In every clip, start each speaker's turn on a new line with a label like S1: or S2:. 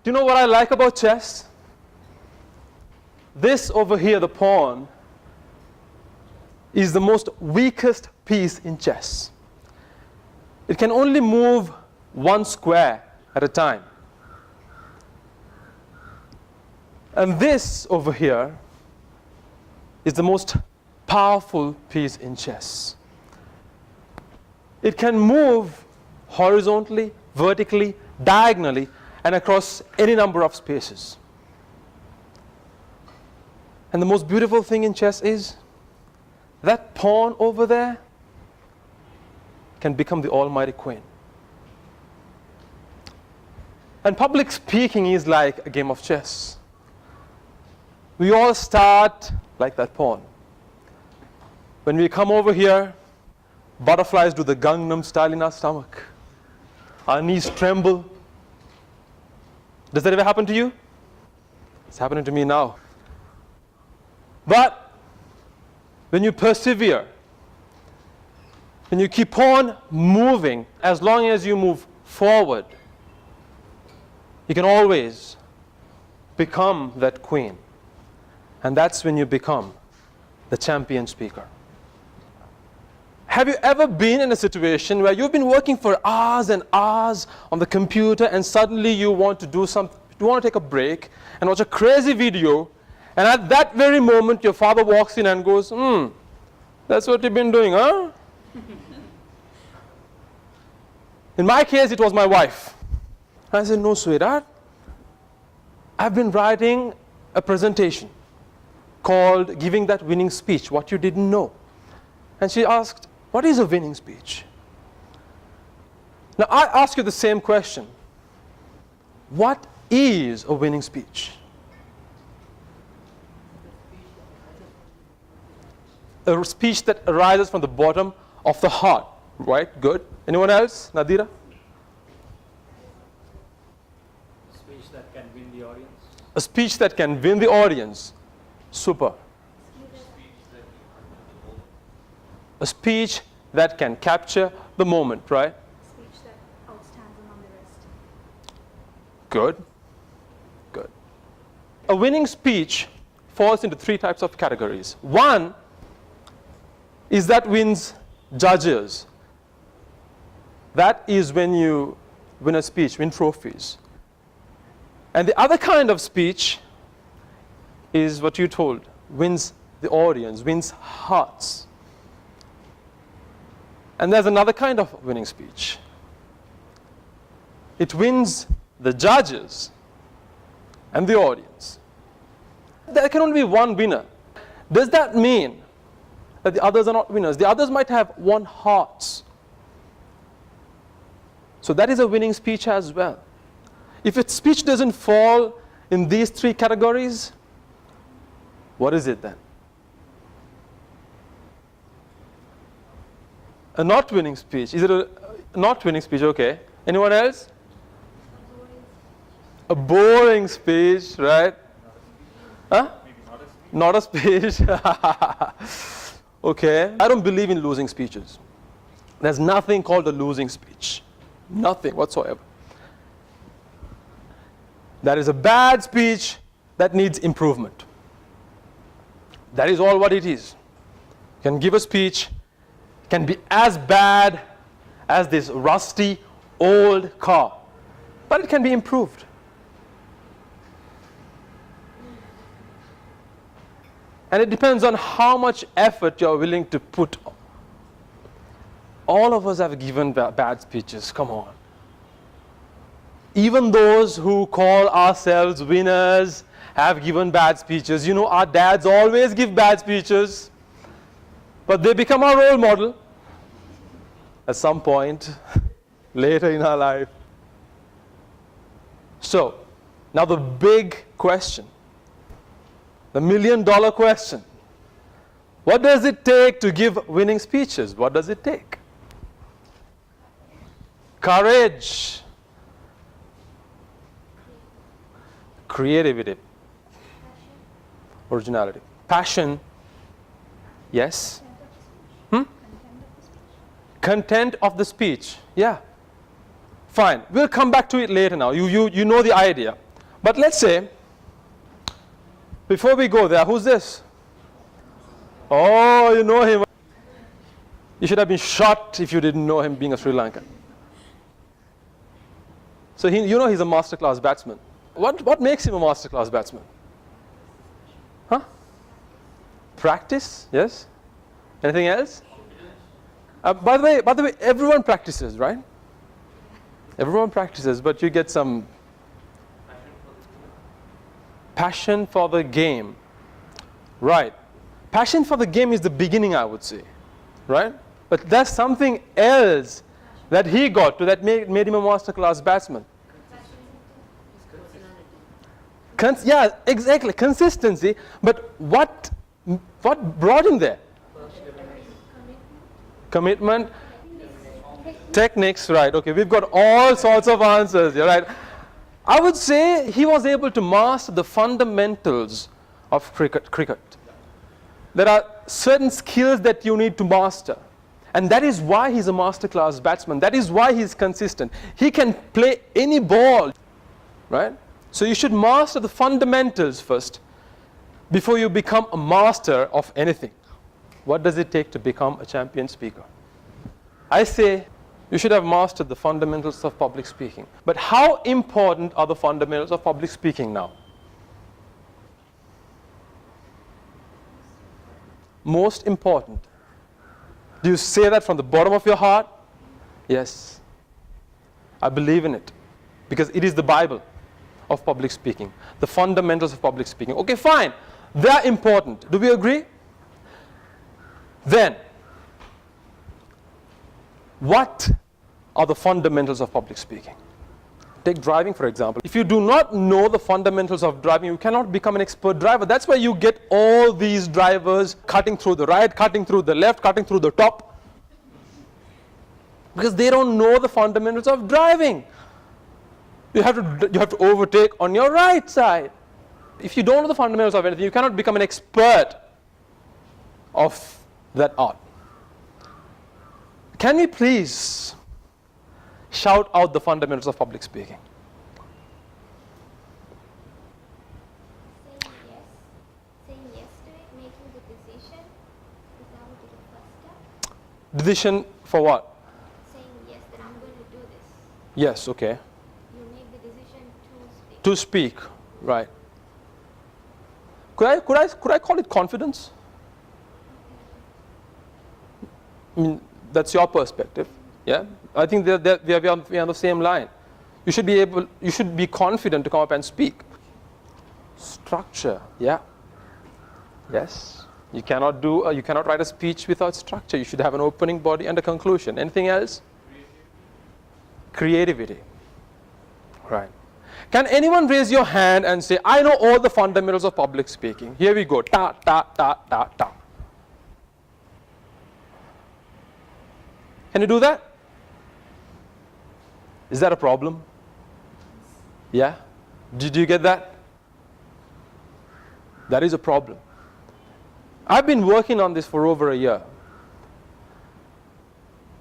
S1: Do you know what I like about chess? This over here, the pawn, is the most weakest piece in chess. It can only move one square at a time. And this over here is the most powerful piece in chess. It can move horizontally, vertically, diagonally, and across any number of spaces. And the most beautiful thing in chess is that pawn over there can become the almighty queen. And public speaking is like a game of chess. We all start like that pawn. When we come over here, butterflies do the Gangnam style in our stomach. Our knees tremble. Does that ever happen to you? It's happening to me now. But when you persevere, when you keep on moving, as long as you move forward, you can always become that queen. And that's when you become the champion speaker. Have you ever been in a situation where you've been working for hours and hours on the computer and suddenly you want to do something, you want to take a break and watch a crazy video, and at that very moment your father walks in and goes, that's what you've been doing, huh? In my case, it was my wife. I said, no, sweetheart. I've been writing a presentation called Giving That Winning Speech, What You Didn't Know. And she asked, what is a winning speech? Now, I ask you the same question. What is a winning speech? A speech that arises from the bottom of the heart. Right? Good. Anyone else? Nadira?
S2: A speech that can win the audience.
S1: A speech that can win the audience. Super. A speech that can capture the moment, right?
S3: A speech that outstands among the rest.
S1: Good. Good. A winning speech falls into three types of categories. One is that wins judges. That is when you win a speech, win trophies. And the other kind of speech is what you told, wins the audience, wins hearts. And there's another kind of winning speech. It wins the judges and the audience. There can only be one winner. Does that mean that the others are not winners? The others might have won hearts. So that is a winning speech as well. If a speech doesn't fall in these three categories, what is it then? A not winning speech. Is it a not winning speech? Okay. Anyone else? A boring speech, right? Huh?
S2: Maybe not a speech.
S1: Not a speech. Okay. I don't believe in losing speeches. There's nothing called a losing speech. Nothing whatsoever. That is a bad speech that needs improvement. That is all what it is. You can give a speech, can be as bad as this rusty old car, but it can be improved. And it depends on how much effort you're willing to put. All of us have given bad speeches, come on. Even those who call ourselves winners have given bad speeches. You know, our dads always give bad speeches, but they become our role model at some point later in our life. So, now the big question, the $1 million question. What does it take to give winning speeches? What does it take? Courage. Creativity. Originality. Passion. Yes? Content of the speech. Yeah. Fine. We'll come back to it later now. You know the idea. But let's say, before we go there, who's this? Oh, you know him. You should have been shot if you didn't know him being a Sri Lankan. So you know he's a master-class batsman. What makes him a master-class batsman? Huh? Practice, yes. Anything else? By the way, everyone practices, right? Everyone practices, but you get some passion for the game. Right. Passion for the game is the beginning, I would say. Right? But there's something else that he got to that made him a master-class batsman. Yeah, exactly. Consistency. But what brought him there? Commitment. Techniques, right. Okay, we've got all sorts of answers here, right? I would say he was able to master the fundamentals of cricket. There are certain skills that you need to master. And that is why he's a master-class batsman. That is why he's consistent. He can play any ball, right? So you should master the fundamentals first before you become a master of anything. What does it take to become a champion speaker? I say you should have mastered the fundamentals of public speaking. But how important are the fundamentals of public speaking now? Most important. Do you say that from the bottom of your heart? Yes. I believe in it. Because it is the Bible of public speaking. The fundamentals of public speaking. Okay, fine. They're important. Do we agree? Then, what are the fundamentals of public speaking? Take driving, for example. If you do not know the fundamentals of driving, you cannot become an expert driver. That's why you get all these drivers cutting through the right, cutting through the left, cutting through the top. Because they don't know the fundamentals of driving. You have to overtake on your right side. If you don't know the fundamentals of anything, you cannot become an expert of that art. Can we please shout out the fundamentals of public speaking?
S4: Saying yes to it, making the decision. Is that what the first step?
S1: Decision for what?
S4: Saying yes, that I'm going to do this.
S1: Yes, okay.
S4: You make the decision to speak.
S1: To speak, right. Could I call it confidence? I mean, that's your perspective, yeah? I think we are on the same line. You should be confident to come up and speak. Structure, yeah. Yes. You cannot write a speech without structure. You should have an opening body and a conclusion. Anything else? Creativity. Right. Can anyone raise your hand and say, I know all the fundamentals of public speaking? Here we go. Ta, ta, ta, ta, ta. Can you do that? Is that a problem? Yeah? Did you get that? That is a problem. I've been working on this for over a year.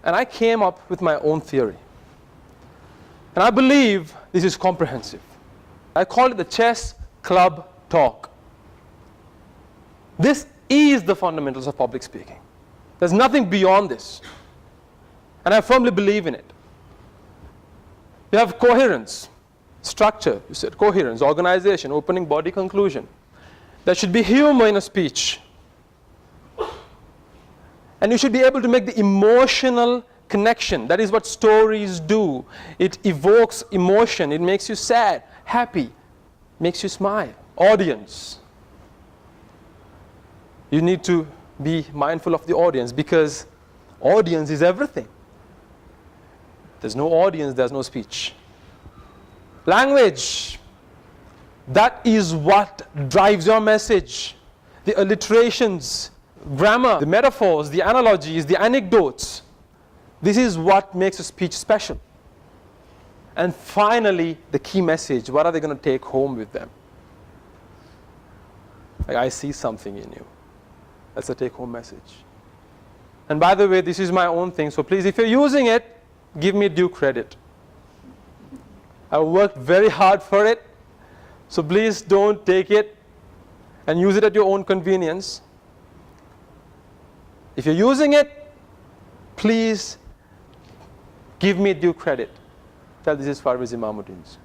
S1: And I came up with my own theory. And I believe this is comprehensive. I call it the chess club talk. This is the fundamentals of public speaking. There's nothing beyond this. And I firmly believe in it. You have coherence, structure, you said coherence, organization, opening body, conclusion. There should be humor in a speech. And you should be able to make the emotional connection. That is what stories do. It evokes emotion. It makes you sad, happy, makes you smile. Audience. You need to be mindful of the audience because audience is everything. There's no audience, there's no speech. Language. That is what drives your message. The alliterations, grammar, the metaphors, the analogies, the anecdotes. This is what makes a speech special. And finally, the key message. What are they going to take home with them? Like, I see something in you. That's a take-home message. And by the way, this is my own thing. So please, if you're using it, give me due credit. I worked very hard for it. So please don't take it and use it at your own convenience. If you're using it, please give me due credit that this is Farweez Imamudeen's.